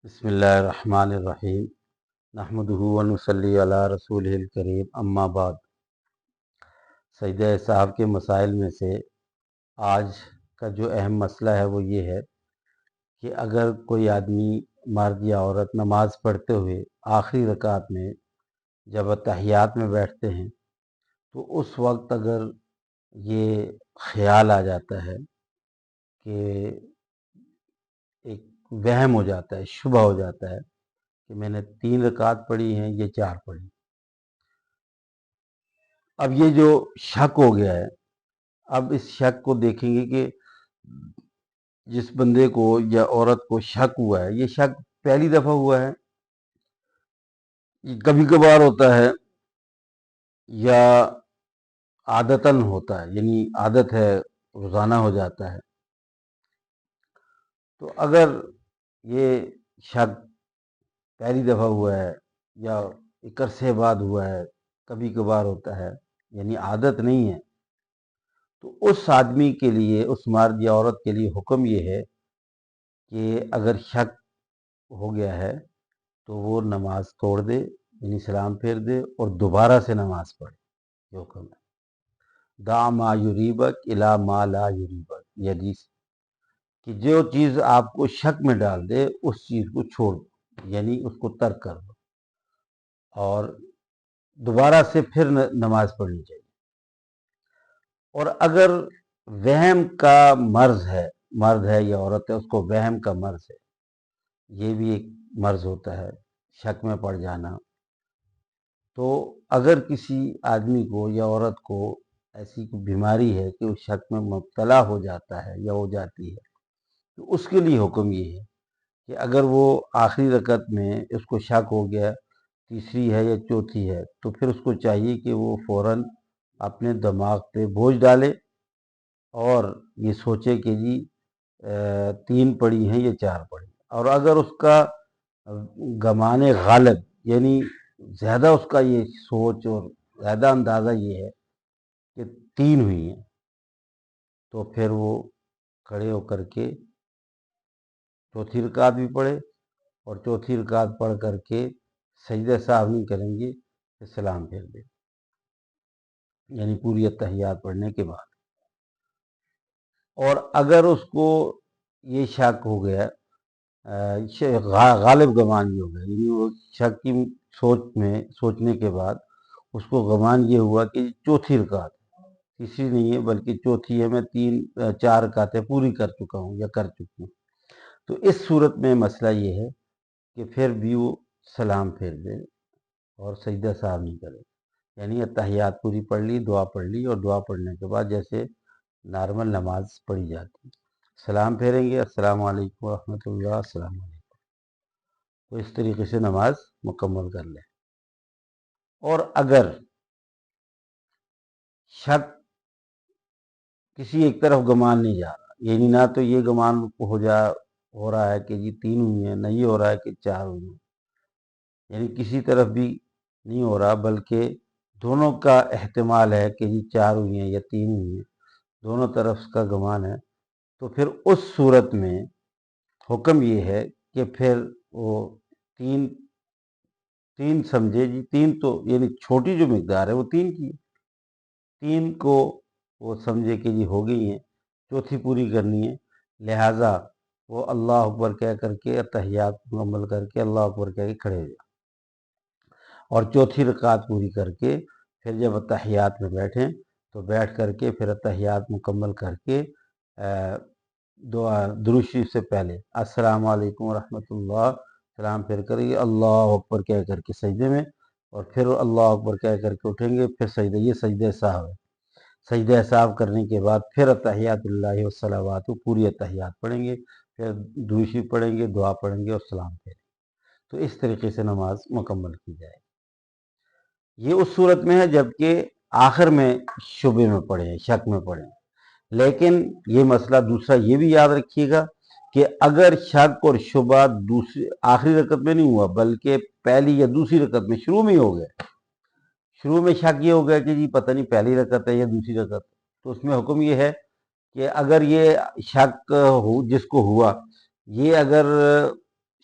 بسم اللہ الرحمن الرحیم نحمدہ ونصلی علی رسولہ الکریم اما بعد۔ سجدہ صاحب کے مسائل میں سے آج کا جو اہم مسئلہ ہے وہ یہ ہے کہ اگر کوئی آدمی مرد یا عورت نماز پڑھتے ہوئے آخری رکعت میں جب تحیات میں بیٹھتے ہیں تو اس وقت اگر یہ خیال آ جاتا ہے کہ ایک وہم ہو جاتا ہے، شبہ ہو جاتا ہے کہ میں نے 3 رکعت پڑھی ہیں یہ 4 پڑھی، اب یہ جو شک ہو گیا ہے، اب اس شک کو دیکھیں گے کہ جس بندے کو یا عورت کو شک ہوا ہے، یہ شک پہلی دفعہ ہوا ہے، یہ کبھی کبھار ہوتا ہے یا عادتاً ہوتا ہے، یعنی عادت ہے، روزانہ ہو جاتا ہے۔ تو اگر یہ شک پہلی دفعہ ہوا ہے یا ایک عرصے بعد ہوا ہے، کبھی کبھار ہوتا ہے، یعنی عادت نہیں ہے، تو اس آدمی کے لیے، اس مرد یا عورت کے لیے حکم یہ ہے کہ اگر شک ہو گیا ہے تو وہ نماز توڑ دے، یعنی سلام پھیر دے اور دوبارہ سے نماز پڑھے۔ یہ حکم ہے، دع ما یریبک الی ما لا یریبک، یہ حدیث کہ جو چیز آپ کو شک میں ڈال دے اس چیز کو چھوڑ دو، یعنی اس کو ترک کر دو اور دوبارہ سے پھر نماز پڑھنی چاہیے۔ اور اگر وہم کا مرد ہے یا عورت ہے، اس کو وہم کا مرض ہے، یہ بھی ایک مرض ہوتا ہے، شک میں پڑ جانا، تو اگر کسی آدمی کو یا عورت کو ایسی کوئی بیماری ہے کہ وہ شک میں مبتلا ہو جاتا ہے یا ہو جاتی ہے، تو اس کے لیے حکم یہ ہے کہ اگر وہ آخری رکعت میں اس کو شک ہو گیا تیسری ہے یا چوتھی ہے، تو پھر اس کو چاہیے کہ وہ فوراً اپنے دماغ پہ بوجھ ڈالے اور یہ سوچے کہ جی 3 پڑھی ہیں یا 4 پڑھی، اور اگر اس کا گمان غالب، یعنی زیادہ اس کا یہ سوچ اور زیادہ اندازہ یہ ہے کہ 3 ہوئی ہیں، تو پھر وہ کھڑے ہو کر کے چوتھی رکعت بھی پڑھے اور چوتھی رکعت پڑھ کر کے سجدہ سہو نہیں کریں گے، پھر سلام پھیر دیں، یعنی پوری اتحیات پڑھنے کے بعد۔ اور اگر اس کو یہ شک ہو گیا، غالب گمان یہ ہو گیا، یعنی وہ شک کی سوچنے کے بعد اس کو گمان یہ ہوا کہ چوتھی رکعت، تیسری نہیں ہے بلکہ چوتھی ہے، میں 4 رکعتیں پوری کر چکا ہوں یا کر چکی ہوں، تو اس صورت میں مسئلہ یہ ہے کہ پھر بھی وہ سلام پھیر دے اور سجدہ سہو نہیں کرے، یعنی اتحیات پوری پڑھ لی، دعا پڑھ لی، اور دعا پڑھنے کے بعد جیسے نارمل نماز پڑھی جاتی، سلام پھیریں گے، السلام علیکم ورحمۃ اللہ، السلام علیکم، تو اس طریقے سے نماز مکمل کر لیں۔ اور اگر شک کسی ایک طرف گمان نہیں جا رہا، یعنی نہ تو یہ گمان ہو رہا ہے کہ جی 3 ہوئی ہیں، نہ یہ ہو رہا ہے کہ 4 ہوئی ہیں، یعنی کسی طرف بھی نہیں ہو رہا، بلکہ دونوں کا احتمال ہے کہ جی 4 ہوئی ہیں یا 3 ہوئی ہیں، دونوں طرف کا گمان ہے، تو پھر اس صورت میں حکم یہ ہے کہ پھر وہ 3 سمجھے، جی 3 تو یعنی چھوٹی جو مقدار ہے وہ 3 کی ہے، 3 کو وہ سمجھے کہ جی ہو گئی ہیں، چوتھی پوری کرنی ہے، لہٰذا وہ اللہ اکبر کہہ کر کے اتحیات مکمل کر کے اللہ اکبر کہہ کے کھڑے ہو جائیں، اور چوتھی رکعت پوری کر کے پھر جب اتحیات میں بیٹھیں تو بیٹھ کر کے پھر اتحیات مکمل کر کے دعا درود شریف سے پہلے السلام علیکم ورحمۃ اللہ، سلام پھر کر کے اللہ اکبر کہہ کر کے سجدے میں، اور پھر اللہ اکبر کہہ کر کے اٹھیں گے، پھر سجدہ، یہ سجدہ سہو ہے، سجدہ سہو کرنے کے بعد پھر اتحیات اللہ والصلوات، پوری اتحیات پڑھیں گے، پھر درود شریف پڑھیں گے، دعا پڑھیں گے اور سلام پھیریں گے، تو اس طریقے سے نماز مکمل کی جائے۔ یہ اس صورت میں ہے جبکہ آخر میں شبے میں پڑھیں، شک میں پڑھیں، لیکن یہ مسئلہ دوسرا یہ بھی یاد رکھیے گا کہ اگر شک اور شبہ آخری رکعت میں نہیں ہوا بلکہ پہلی یا دوسری رکعت میں شروع میں ہی ہو گئے، شروع میں شک یہ ہو گیا کہ جی پتہ نہیں پہلی رکعت ہے یا دوسری رکعت، تو اس میں حکم یہ ہے کہ اگر یہ شک جس کو ہوا، یہ اگر